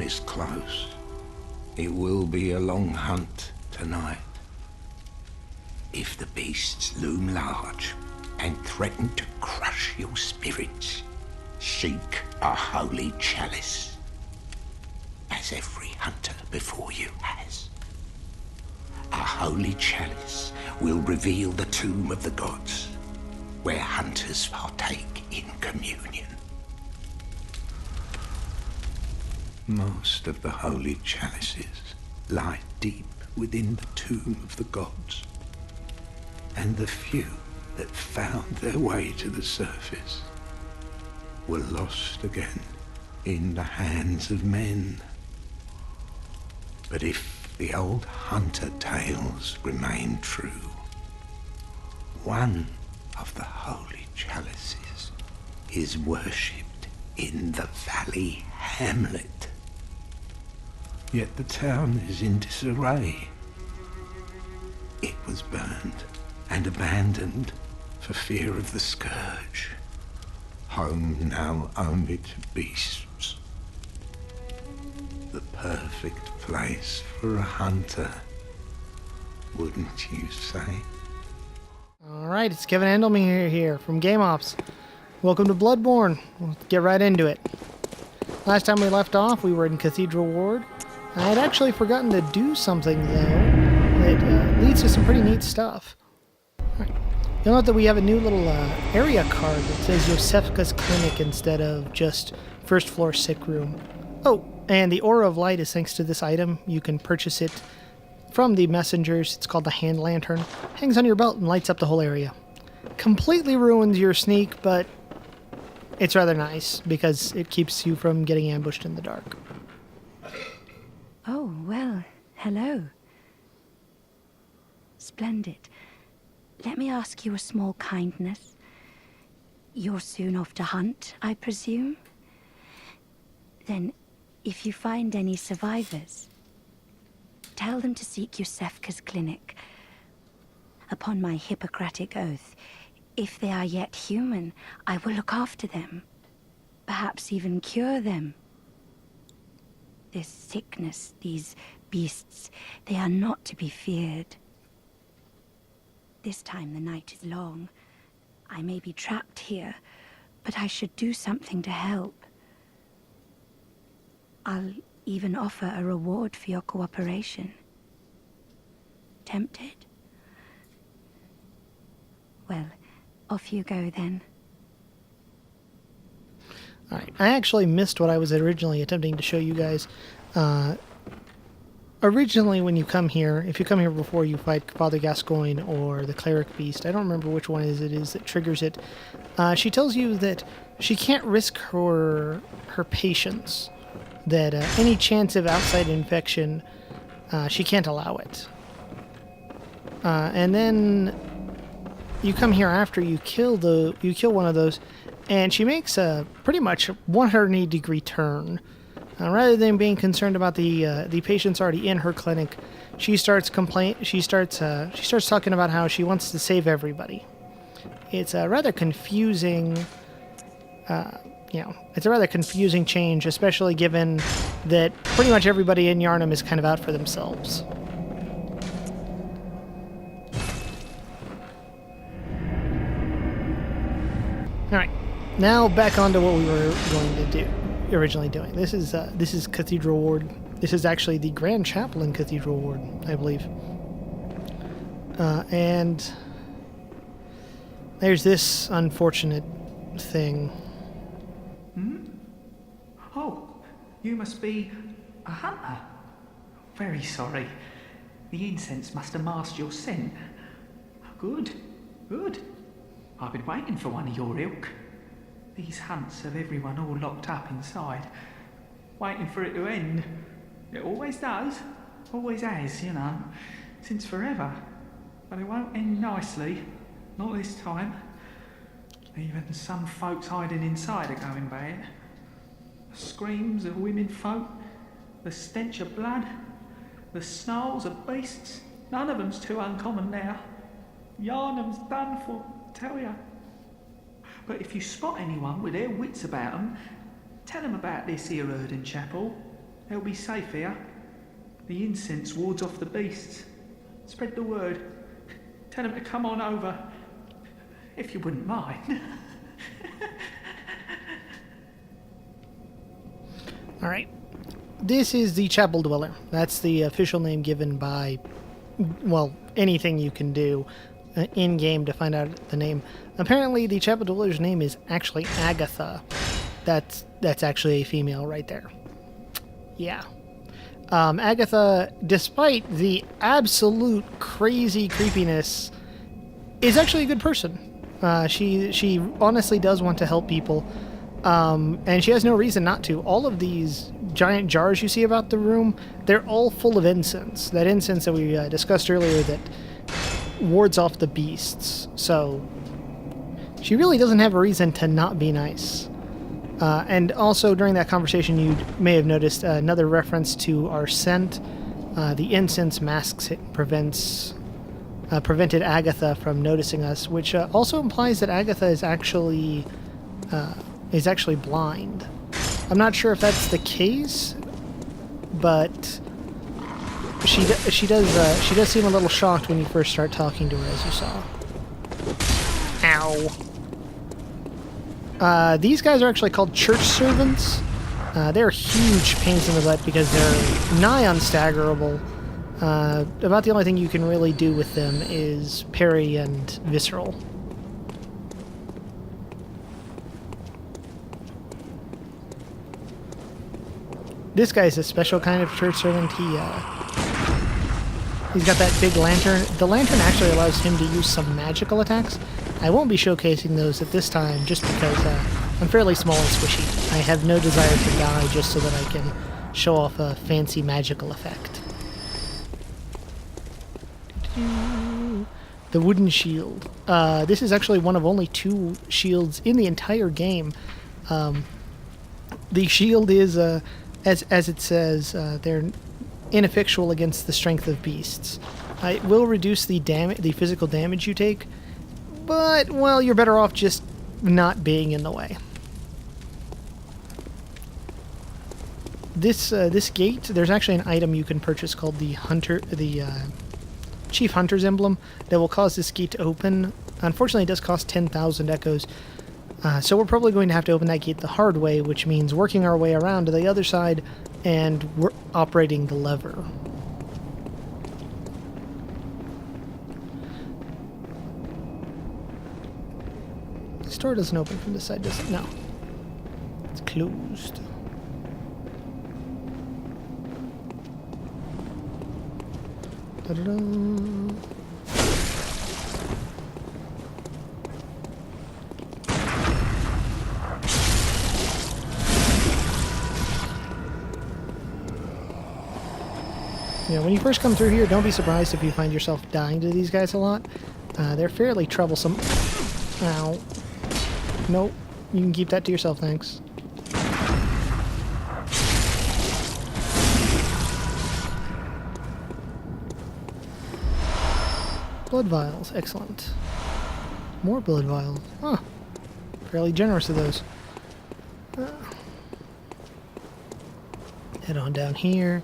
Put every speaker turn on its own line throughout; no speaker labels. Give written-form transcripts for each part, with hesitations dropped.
is close. It will be a long hunt tonight. If the beasts loom large and threaten to crush your spirits, seek a holy chalice, as every hunter before you has. A holy chalice will reveal the tomb of the gods, where hunters partake in communion. Most of the holy chalices lie deep within the tomb of the gods, and the few that found their way to the surface were lost again in the hands of men. But if the old hunter tales remain true, one of the holy chalices is worshipped in the valley hamlet. Yet the town is in disarray. It was burned and abandoned for fear of the scourge. Home now only to beasts. The perfect place for a hunter, wouldn't you say?
Alright, it's Kevin Andellmere here from Game Ops. Welcome to Bloodborne. We'll get right into it. Last time we left off, we were in Cathedral Ward. I had actually forgotten to do something, though, that leads to some pretty neat stuff. Right. You'll note that we have a new little area card that says Yosefka's Clinic instead of just first floor sick room. Oh, and the Aura of Light is thanks to this item. You can purchase it from the messengers. It's called the Hand Lantern. Hangs on your belt and lights up the whole area. Completely ruins your sneak, but it's rather nice because it keeps you from getting ambushed in the dark.
Oh, well, hello. Splendid. Let me ask you a small kindness. You're soon off to hunt, I presume? Then, if you find any survivors, tell them to seek Yosefka's clinic. Upon my Hippocratic oath, if they are yet human, I will look after them. Perhaps even cure them. This sickness, these beasts, they are not to be feared. This time the night is long. I may be trapped here, but I should do something to help. I'll even offer a reward for your cooperation. Tempted? Well, off you go then.
Alright, I actually missed what I was originally attempting to show you guys. Originally, when you come here, if you come here before you fight Father Gascoigne or the Cleric Beast, I don't remember which one it is that triggers it, she tells you that she can't risk her patience, that any chance of outside infection, she can't allow it. And then you come here after you kill one of those, and she makes a pretty much 180-degree turn. Rather than being concerned about the patients already in her clinic, she starts talking about how she wants to save everybody. It's a rather confusing, it's a rather confusing change, especially given that pretty much everybody in Yharnam is kind of out for themselves. All right, now back onto what we were originally doing. This is Cathedral Ward. This is actually the Grand Chapel in Cathedral Ward, I believe. And there's this unfortunate thing.
Oh, you must be a hunter. Very sorry. The incense must have masked your scent. Good, good. I've been waiting for one of your ilk. These hunts have everyone all locked up inside, waiting for it to end. It always does, always has, you know, since forever. But it won't end nicely, not this time. Even some folks hiding inside are going bad. The screams of women folk, the stench of blood, the snarls of beasts, none of them's too uncommon now. Yharnam's done for, tell ya. But if you spot anyone with their wits about them, tell them about this here Erden Chapel. They'll be safe here. The incense wards off the beasts. Spread the word. Tell them to come on over. If you wouldn't mind.
Alright. This is the Chapel Dweller. That's the official name given by, well, anything you can do in-game to find out the name. Apparently, the Chapel Dweller's name is actually Agatha. That's actually a female right there. Yeah. Agatha, despite the absolute crazy creepiness, is actually a good person. She honestly does want to help people, and she has no reason not to. All of these giant jars you see about the room, they're all full of incense. That incense that we discussed earlier that wards off the beasts. So she really doesn't have a reason to not be nice. And also during that conversation you may have noticed another reference to our scent. The incense masks it, prevented Agatha from noticing us, which also implies that Agatha is actually blind. I'm not sure if that's the case, but she does seem a little shocked when you first start talking to her, as you saw. Ow. These guys are actually called church servants. They're huge pains in the butt because they're nigh unstaggerable. About the only thing you can really do with them is parry and visceral. This guy's a special kind of church servant. He's got that big lantern. The lantern actually allows him to use some magical attacks. I won't be showcasing those at this time just because I'm fairly small and squishy. I have no desire to die just so that I can show off a fancy magical effect. The wooden shield. This is actually one of only 2 shields in the entire game. The shield is, as it says, they're ineffectual against the strength of beasts. It will reduce the physical damage you take, but, well, you're better off just not being in the way. This gate, there's actually an item you can purchase called the Chief Hunter's Emblem that will cause this gate to open. Unfortunately, it does cost 10,000 echoes, so we're probably going to have to open that gate the hard way, which means working our way around to the other side and we're operating the lever. This door doesn't open from this side, does it? No. It's closed. Da-da-da. Yeah, when you first come through here, don't be surprised if you find yourself dying to these guys a lot. They're fairly troublesome. Ow. Nope. You can keep that to yourself, thanks. Blood vials. Excellent. More blood vials. Huh. Fairly generous of those. Head on down here.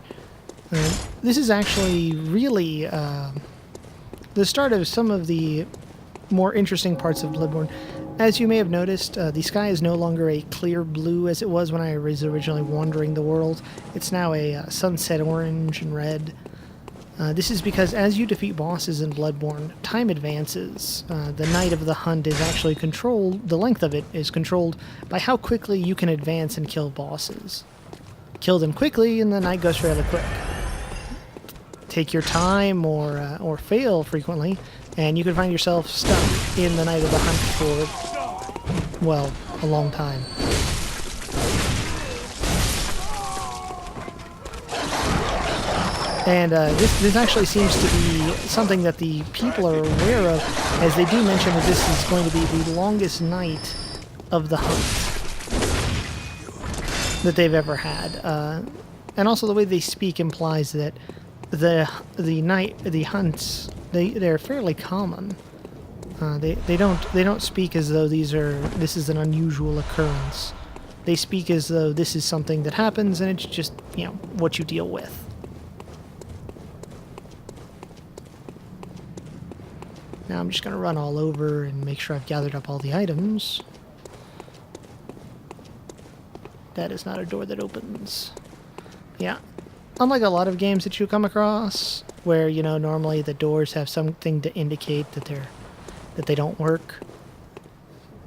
This is actually really the start of some of the more interesting parts of Bloodborne. As you may have noticed, the sky is no longer a clear blue as it was when I was originally wandering the world. It's now a sunset orange and red. This is because as you defeat bosses in Bloodborne, time advances. The night of the hunt is actually controlled, the length of it is controlled by how quickly you can advance and kill bosses. Kill them quickly and the night goes fairly quick. Take your time or fail frequently, and you can find yourself stuck in the night of the hunt for, well, a long time. And this actually seems to be something that the people are aware of, as they do mention that this is going to be the longest night of the hunt that they've ever had. And also the way they speak implies that the hunts, they're fairly common. They don't speak as though this is an unusual occurrence. they speak as though this is something that happens, and it's just, you know, what you deal with. Now I'm just going to run all over and make sure I've gathered up all the items. That is not a door that opens. Yeah. Unlike a lot of games that you come across, where, you know, normally the doors have something to indicate that they don't work.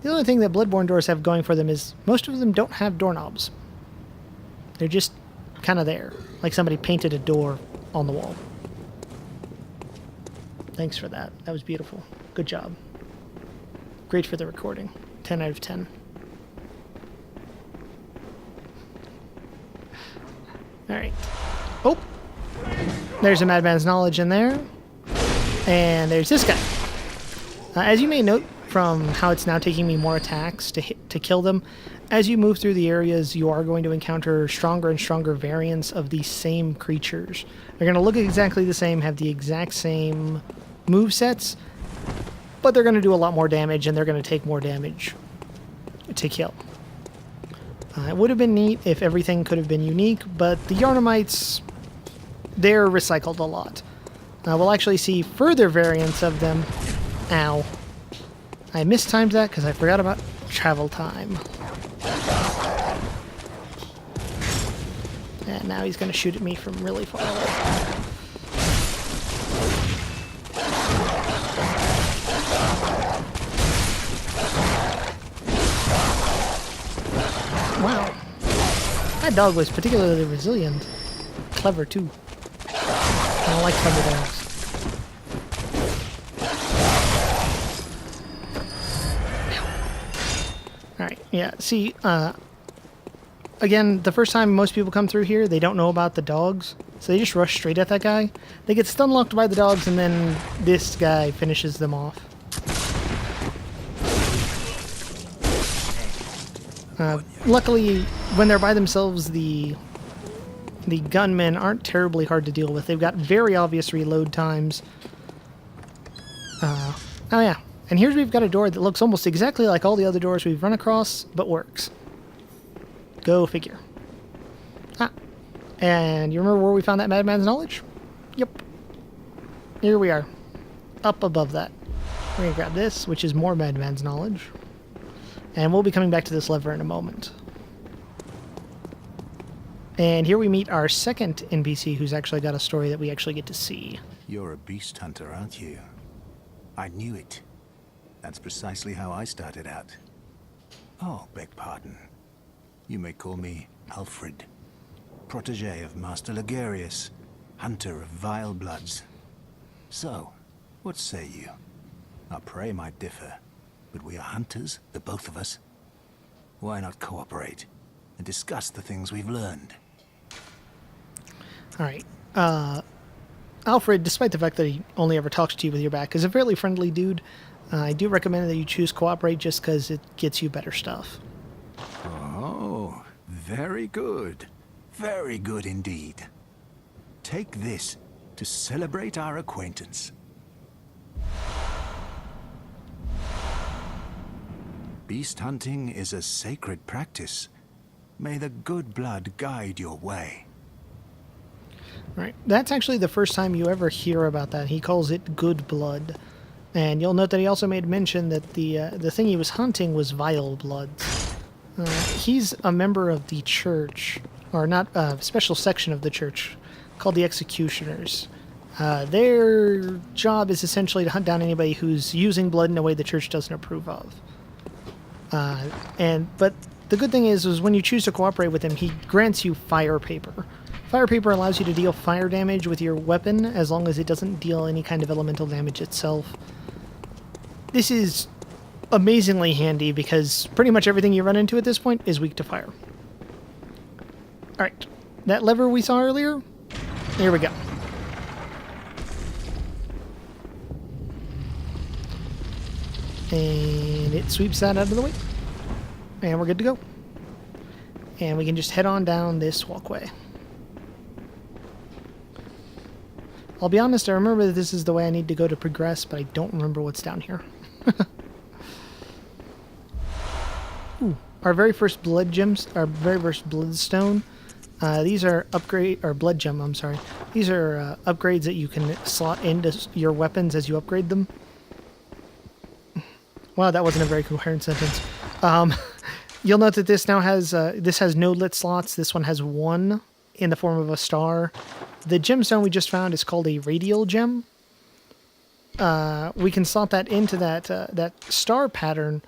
The only thing that Bloodborne doors have going for them is most of them don't have doorknobs. They're just kind of there, like somebody painted a door on the wall. Thanks for that. That was beautiful. Good job. Great for the recording. 10 out of 10. Alright. Oh! There's a Madman's Knowledge in there. And there's this guy. As you may note from how it's now taking me more attacks to kill them, as you move through the areas, you are going to encounter stronger and stronger variants of these same creatures. They're going to look exactly the same, have the exact same movesets, but they're going to do a lot more damage, and they're going to take more damage to kill. It would have been neat if everything could have been unique, but the Yharnamites, they're recycled a lot. We'll actually see further variants of them. Ow. I mistimed that because I forgot about travel time. And now he's going to shoot at me from really far away. Wow. That dog was particularly resilient. Clever, too. I don't like clever dogs. Alright, yeah, see, again, the first time most people come through here, they don't know about the dogs, so they just rush straight at that guy. They get stun-locked by the dogs, and then this guy finishes them off. Luckily, when they're by themselves, the gunmen aren't terribly hard to deal with. They've got very obvious reload times. Oh yeah, and here we've got a door that looks almost exactly like all the other doors we've run across, but works. Go figure. Ah, and you remember where we found that Madman's Knowledge? Yep. Here we are, up above that. We're gonna grab this, which is more Madman's Knowledge. And we'll be coming back to this lever in a moment. And here we meet our second NPC who's actually got a story that we actually get to see.
You're a beast hunter, aren't you? I knew it. That's precisely how I started out. Oh, beg pardon. You may call me Alfred, protege of Master Ligarius, hunter of vile bloods. So, what say you? Our prey might differ, but we are hunters, the both of us. Why not cooperate and discuss the things we've learned?
Alright, Alfred, despite the fact that he only ever talks to you with your back, is a fairly friendly dude. I do recommend that you choose cooperate just because it gets you better stuff.
Oh, very good. Very good indeed. Take this to celebrate our acquaintance. Beast hunting is a sacred practice. May the good blood guide your way.
Right. That's actually the first time you ever hear about that. He calls it good blood. And you'll note that he also made mention that the thing he was hunting was vile bloods. He's a member of the church, or not a special section of the church, called the Executioners. Their job is essentially to hunt down anybody who's using blood in a way the church doesn't approve of. But the good thing is when you choose to cooperate with him, he grants you fire paper. Fire paper allows you to deal fire damage with your weapon as long as it doesn't deal any kind of elemental damage itself. This is amazingly handy because pretty much everything you run into at this point is weak to fire. Alright, that lever we saw earlier, here we go. And it sweeps that out of the way. And we're good to go. And we can just head on down this walkway. I'll be honest, I remember that this is the way I need to go to progress, but I don't remember what's down here. Ooh, our very first blood gems, our very first bloodstone. These are blood gem, I'm sorry. These are upgrades that you can slot into your weapons as you upgrade them. Wow, that wasn't a very coherent sentence. You'll note that this now has, this has no lit slots. This one has one in the form of a star. The gemstone we just found is called a radial gem. We can slot that into that star pattern,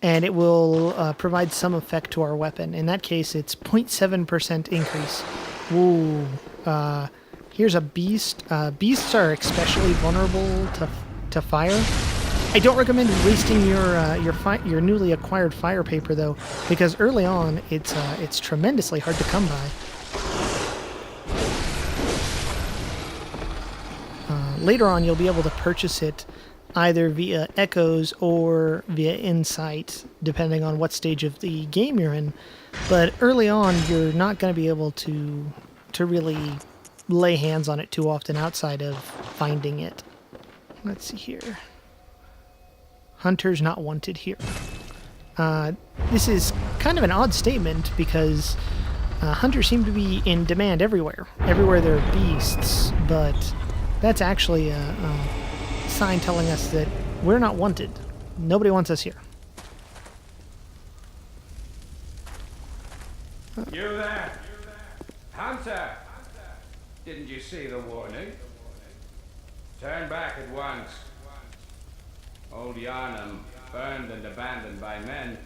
and it will provide some effect to our weapon. In that case, it's 0.7% increase. Ooh. Here's a beast. Beasts are especially vulnerable to fire. I don't recommend wasting your newly acquired fire paper though, because early on it's tremendously hard to come by. Later on, you'll be able to purchase it either via echoes or via insight, depending on what stage of the game you're in. But early on, you're not going to be able to really lay hands on it too often outside of finding it. Let's see here. Hunters not wanted here. This is kind of an odd statement because hunters seem to be in demand everywhere. Everywhere there are beasts, but that's actually a sign telling us that we're not wanted. Nobody wants us here.
You there! Hunter! Didn't you see the warning? Turn back at once. Old Yarnum, burned and abandoned by men,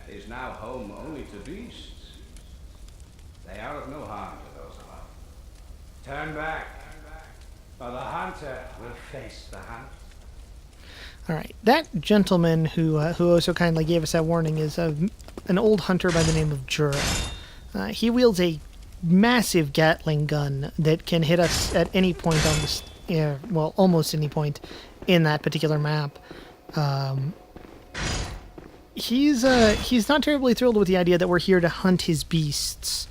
is now home only to beasts. They are of no harm to those above. Turn back, or the hunter will face the hunt.
All right, that gentleman who also kindly gave us that warning is an old hunter by the name of Jura. He wields a massive Gatling gun that can hit us at any point on this, well, almost any point in that particular map. He's not terribly thrilled with the idea that we're here to hunt his beasts.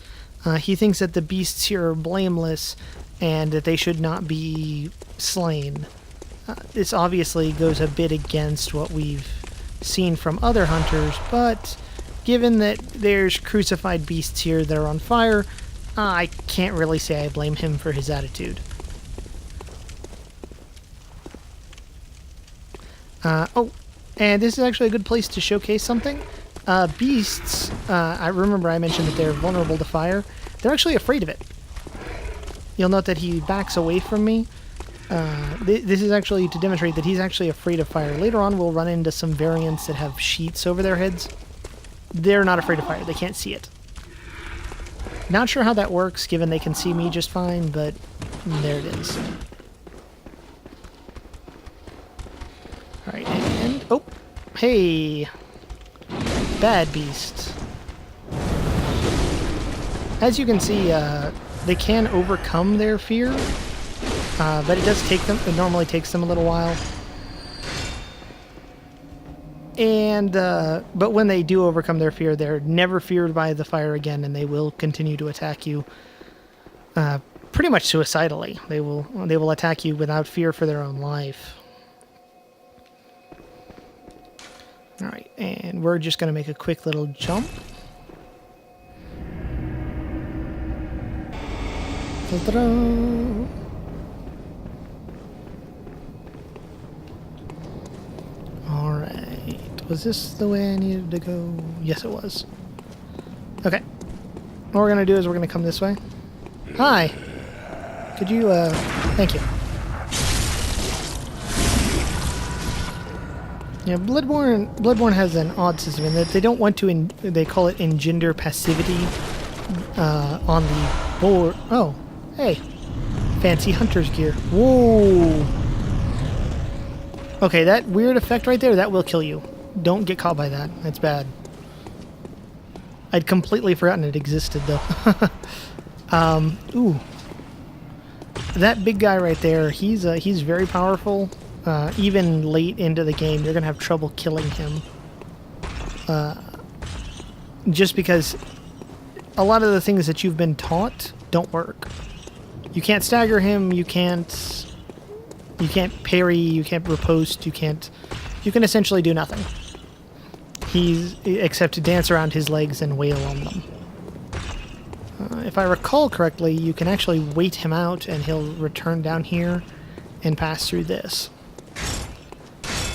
He thinks that the beasts here are blameless and that they should not be slain. This obviously goes a bit against what we've seen from other hunters, but given that there's crucified beasts here that are on fire, I can't really say I blame him for his attitude. Oh, and this is actually a good place to showcase something. Beasts, I remember I mentioned that they're vulnerable to fire. They're actually afraid of it. You'll note that he backs away from me. This is actually to demonstrate that he's actually afraid of fire. Later on, we'll run into some variants that have sheets over their heads. They're not afraid of fire. They can't see it. Not sure how that works, given they can see me just fine, but there it is. Alright, and... oh! Hey! Bad beast. As you can see, they can overcome their fear, but it does take them... it normally takes them a little while. And, but when they do overcome their fear, they're never feared by the fire again, and they will continue to attack you, pretty much suicidally. They will attack you without fear for their own life. Alright, and we're just going to make a quick little jump. Ta-da! Alright, was this the way I needed to go? Yes, it was. Okay. What we're going to do is we're going to come this way. Hi! Could you, thank you. Yeah, Bloodborne has an odd system in that they don't want to, they call it engender passivity on the board. Oh, hey. Fancy hunter's gear. Whoa! Okay, that weird effect right there, that will kill you. Don't get caught by that. That's bad. I'd completely forgotten it existed, though. Ooh. That big guy right there, he's very powerful. Even late into the game, you're going to have trouble killing him. Just because a lot of the things that you've been taught don't work. You can't stagger him, you can't parry, you can't riposte, you can essentially do nothing. except to dance around his legs and wail on them. If I recall correctly, you can actually wait him out and he'll return down here and pass through this.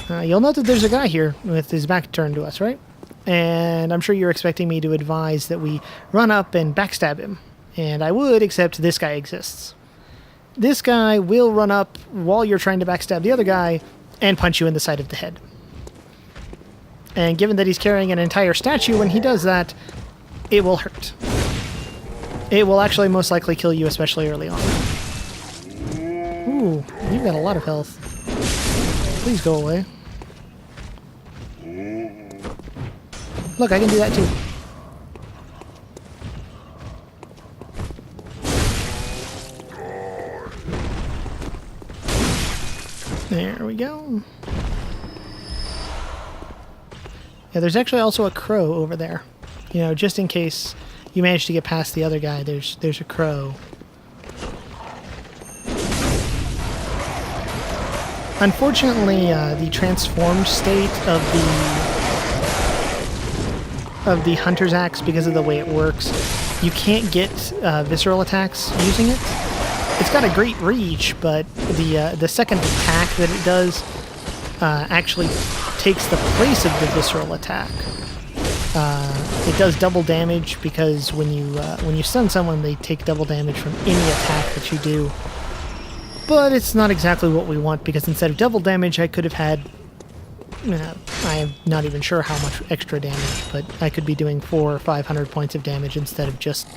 You'll note that there's a guy here with his back turned to us, right? And I'm sure you're expecting me to advise that we run up and backstab him. And I would, except this guy exists. This guy will run up while you're trying to backstab the other guy and punch you in the side of the head. And given that he's carrying an entire statue, when he does that, it will hurt. It will actually most likely kill you, especially early on. Ooh, you've got a lot of health. Please go away. Look, I can do that too. There we go. Yeah, there's actually also a crow over there. You know, just in case you manage to get past the other guy, there's a crow. Unfortunately, the transformed state of the hunter's axe, because of the way it works, you can't get visceral attacks using it. It's got a great reach, but the second attack that it does actually takes the place of the visceral attack. It does double damage because when you stun someone, they take double damage from any attack that you do. But it's not exactly what we want, because instead of double damage, I could have had... I am not even sure how much extra damage, but I could be doing 400 or 500 points of damage instead of just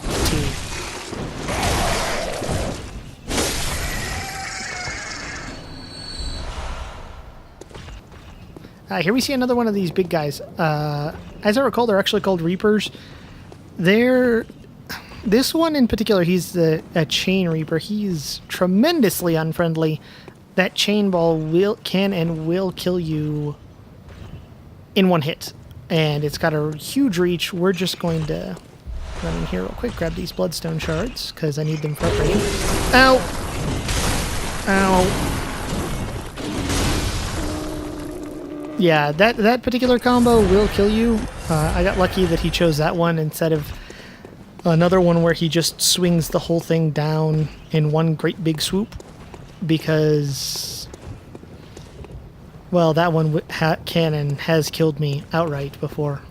2. Here we see another one of these big guys. As I recall, they're actually called Reapers. This one in particular, he's a Chain Reaper. He's tremendously unfriendly. That chain ball can and will kill you in one hit. And it's got a huge reach. We're just going to run in here real quick, grab these bloodstone shards, because I need them for upgrading. Ow! Ow! Yeah, that particular combo will kill you. I got lucky that he chose that one instead of another one where he just swings the whole thing down in one great big swoop, because, well, that one can and has killed me outright before.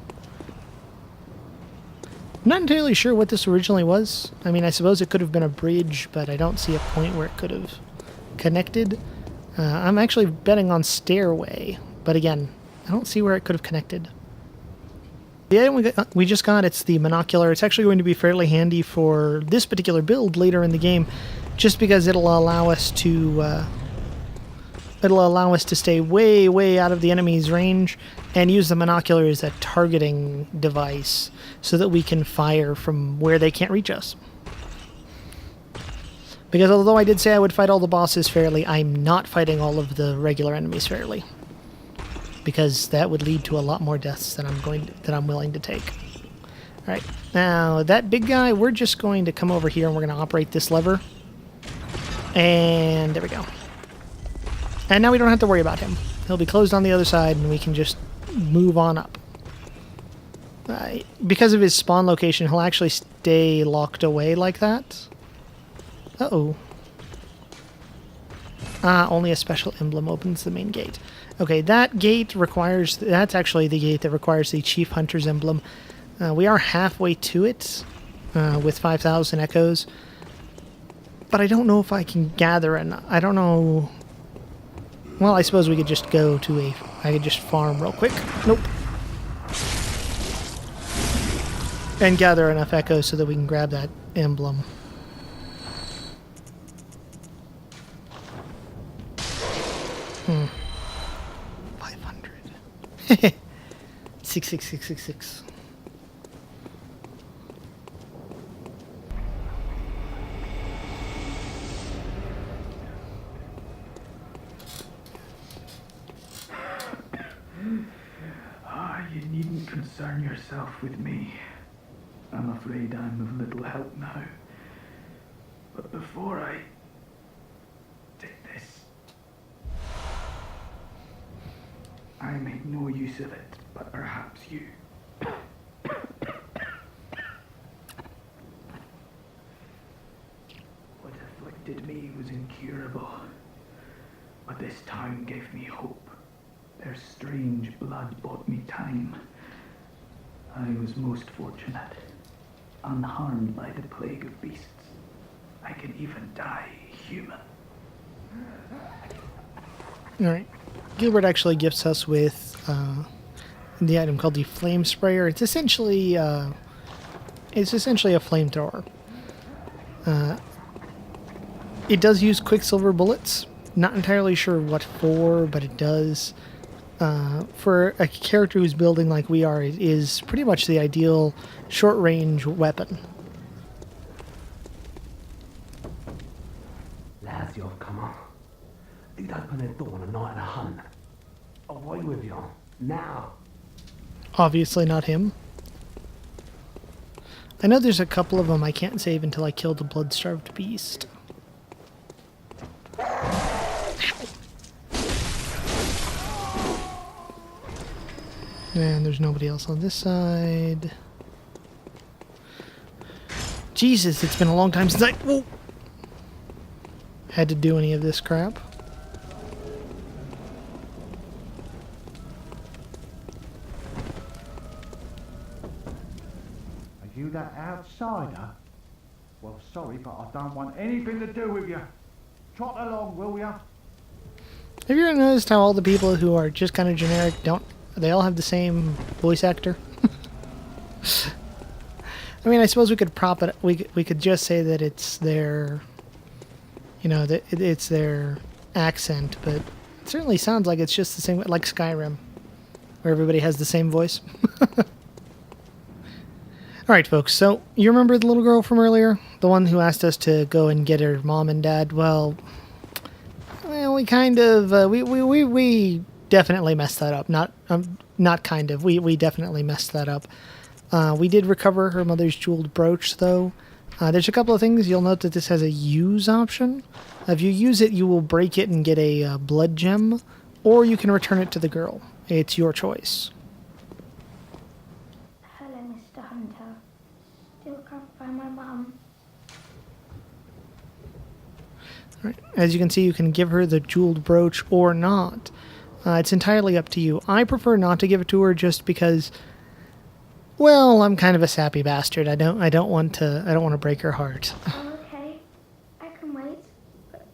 I'm not entirely sure what this originally was. I mean, I suppose it could have been a bridge, but I don't see a point where it could have connected. I'm actually betting on stairway. But again, I don't see where it could have connected. The item we just got, it's the monocular. It's actually going to be fairly handy for this particular build later in the game, just because it'll allow us to stay way, way out of the enemy's range and use the monocular as a targeting device so that we can fire from where they can't reach us. Because although I did say I would fight all the bosses fairly, I'm not fighting all of the regular enemies fairly, because that would lead to a lot more deaths than I'm willing to take. All right, now that big guy, we're just going to come over here and we're going to operate this lever, and there we go. And now we don't have to worry about him. He'll be closed on the other side, and we can just move on up. Because of his spawn location, he'll actually stay locked away like that. Uh-oh. Only a special emblem opens the main gate. Okay, that gate requires... That's actually the gate that requires the Chief Hunter's emblem. We are halfway to it with 5,000 echoes. But I don't know if I can gather enough. I don't know... Well, I suppose we could just go to a... I could just farm real quick. Nope. And gather enough echoes so that we can grab that emblem. Hmm. 500. 66666.
You needn't concern yourself with me. I'm afraid I'm of little help now. But before I take this, I made no use of it. but perhaps you. What afflicted me was incurable, but this town gave me hope. Their strange blood bought me time. I was most fortunate, unharmed by the plague of beasts. I can even die human.
Alright. Gilbert actually gifts us with the item called the Flame Sprayer. It's essentially a flamethrower. It does use Quicksilver bullets. Not entirely sure what for, but it does. For a character who's building like we are, it is pretty much the ideal short-range weapon.
Lads, you've come on. You'd open the door on a night of a hunt. Away with you. Now.
Obviously not him. I know there's a couple of them I can't save until I kill the blood-starved beast. And there's nobody else on this side. Jesus, it's been a long time since I had to do any of this crap.
Are you that outsider? Well, sorry, but I don't want anything to do with you. Trot along, will ya?
Have you ever noticed how all the people who are just kind of generic they all have the same voice actor? I mean, I suppose we could prop it. We could just say that it's their, that it's their accent, but it certainly sounds like it's just the same, like Skyrim, where everybody has the same voice. All right, folks. So you remember the little girl from earlier, the one who asked us to go and get her mom and dad? Well, we kind of we definitely messed that up. Not kind of. We definitely messed that up. We did recover her mother's jeweled brooch, though. There's a couple of things. You'll note that this has a use option. If you use it, you will break it and get a blood gem, or you can return it to the girl. It's your choice.
Hello, Mr. Hunter. Still can't find my mum.
All right. As you can see, you can give her the jeweled brooch or not. It's entirely up to you. I prefer not to give it to her just because, well, I'm kind of a sappy bastard. I don't want to break her heart.
Oh, okay. I can wait. But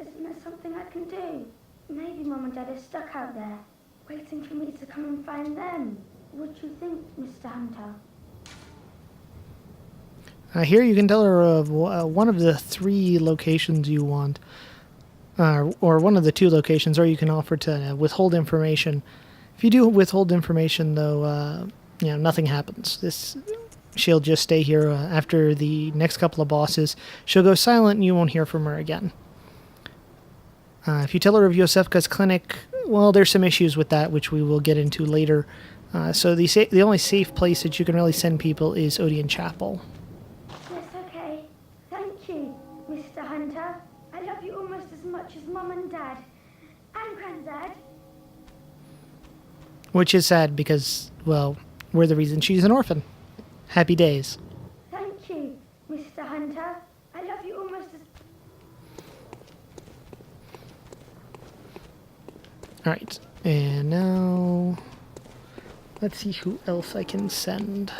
isn't there something I can do? Maybe Mum and Dad are stuck out there, waiting for me to come and find them. What do you think, Mr. Hunter?
Here you can tell her of one of the 3 locations you want. Or one of the 2 locations, or you can offer to withhold information. If you do withhold information, though, nothing happens. She'll just stay here after the next couple of bosses. She'll go silent, and you won't hear from her again. If you tell her of Yosefka's clinic, well, there's some issues with that, which we will get into later. So the only safe place that you can really send people is Odeon Chapel.
Yes, okay. Thank you, Mr. Hunter. I love you almost as much as Mum and Dad. And Granddad.
Which is sad because, well, we're the reason she's an orphan. Happy days.
Thank you, Mr. Hunter. I love you almost as...
Alright, and now let's see who else I can send.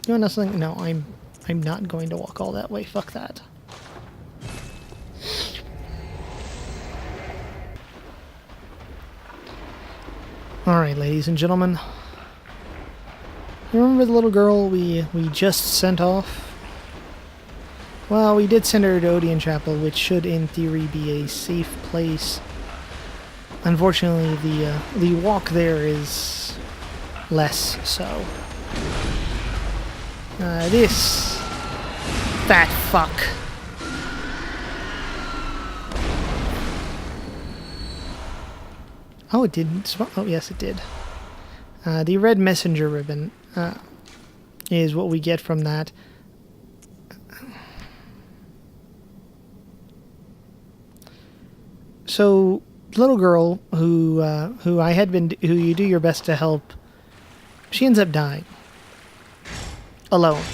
You want something? No, I'm not going to walk all that way. Fuck that. Alright, ladies and gentlemen. Remember the little girl we just sent off? Well, we did send her to Odeon Chapel, which should in theory be a safe place. Unfortunately, the walk there is less so. This fat fuck. Oh, it didn't. Oh, yes, it did. The red messenger ribbon is what we get from that. So, little girl who you do your best to help, she ends up dying. Alone.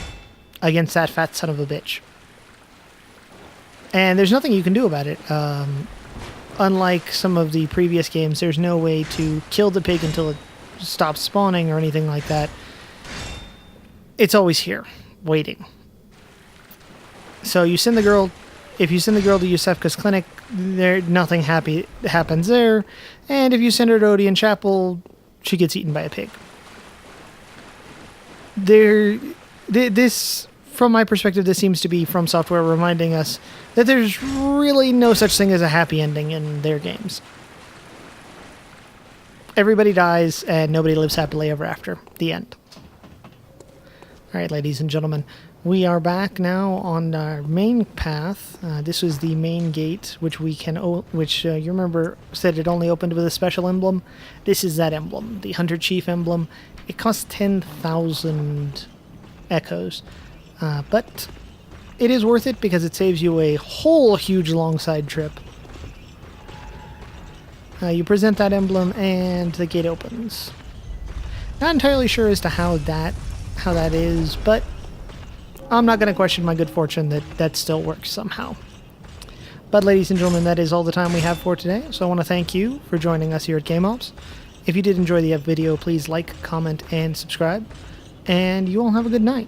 Against that fat son of a bitch. And there's nothing you can do about it. Unlike some of the previous games, there's no way to kill the pig until it stops spawning or anything like that. It's always here, waiting. So you send the girl... If you send the girl to Yusefka's clinic, nothing happy happens there. And if you send her to Odeon Chapel, she gets eaten by a pig. This, from my perspective, this seems to be From Software reminding us that there's really no such thing as a happy ending in their games. Everybody dies and nobody lives happily ever after. The end. Alright, ladies and gentlemen. We are back now on our main path. This was the main gate, which we can, you remember said it only opened with a special emblem. This is that emblem, the Hunter Chief emblem. It costs 10,000 echoes, but it is worth it because it saves you a whole huge long side trip. You present that emblem and the gate opens. Not entirely sure as to how that is, but I'm not going to question my good fortune that still works somehow. But ladies and gentlemen, that is all the time we have for today, so I want to thank you for joining us here at Game Ops. If you did enjoy the video, please like, comment, and subscribe, and you all have a good night.